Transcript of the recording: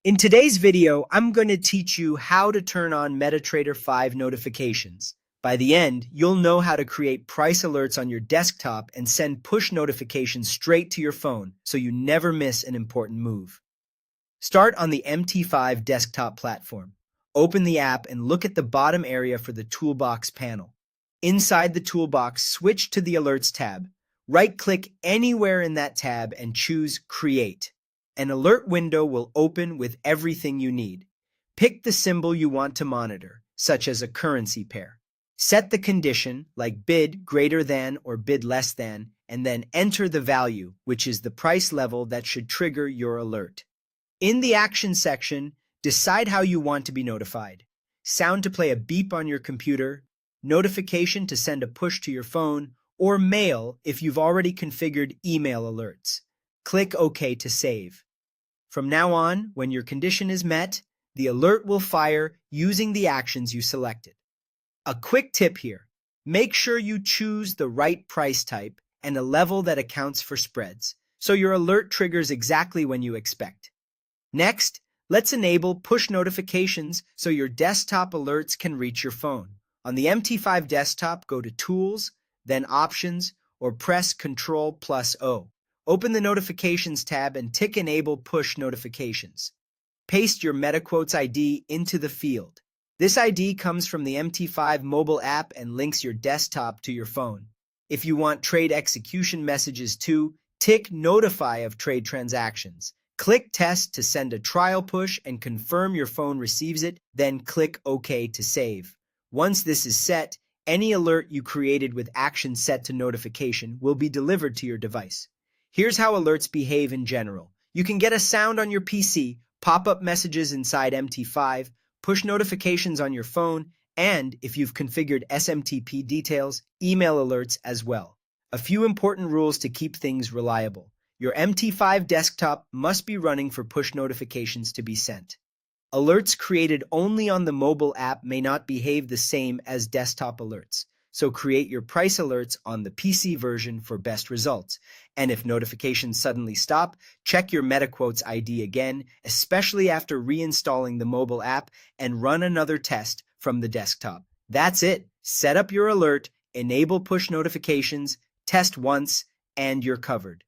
In today's video, I'm going to teach you how to turn on Metatrader 5 notifications. By the end, you'll know how to create price alerts on your desktop and send push notifications straight to your phone so you never miss an important move. Start on the MT5 desktop platform. Open the app and look at the bottom area for the Toolbox panel. Inside the toolbox, switch to the Alerts tab. Right-click anywhere in that tab and choose Create. An alert window will open with everything you need. Pick the symbol you want to monitor, such as a currency pair. Set the condition, like bid greater than or bid less than, and then enter the value, which is the price level that should trigger your alert. In the Action section, decide how you want to be notified. Sound to play a beep on your computer, notification to send a push to your phone, or mail if you've already configured email alerts. Click OK to save. From now on, when your condition is met, the alert will fire using the actions you selected. A quick tip here: make sure you choose the right price type and a level that accounts for spreads, so your alert triggers exactly when you expect. Next, let's enable push notifications so your desktop alerts can reach your phone. On the MT5 desktop, go to Tools, then Options, or press Ctrl+O. Open the Notifications tab and tick Enable Push Notifications. Paste your MetaQuotes ID into the field. This ID comes from the MT5 mobile app and links your desktop to your phone. If you want trade execution messages too, tick Notify of trade transactions. Click Test to send a trial push and confirm your phone receives it, then click OK to save. Once this is set, any alert you created with action set to notification will be delivered to your device. Here's how alerts behave in general. You can get a sound on your PC, pop-up messages inside MT5, push notifications on your phone, and, if you've configured SMTP details, email alerts as well. A few important rules to keep things reliable. Your MT5 desktop must be running for push notifications to be sent. Alerts created only on the mobile app may not behave the same as desktop alerts, so create your price alerts on the PC version for best results. And if notifications suddenly stop, check your MetaQuotes ID again, especially after reinstalling the mobile app, and run another test from the desktop. That's it. Set up your alert, enable push notifications, test once, and you're covered.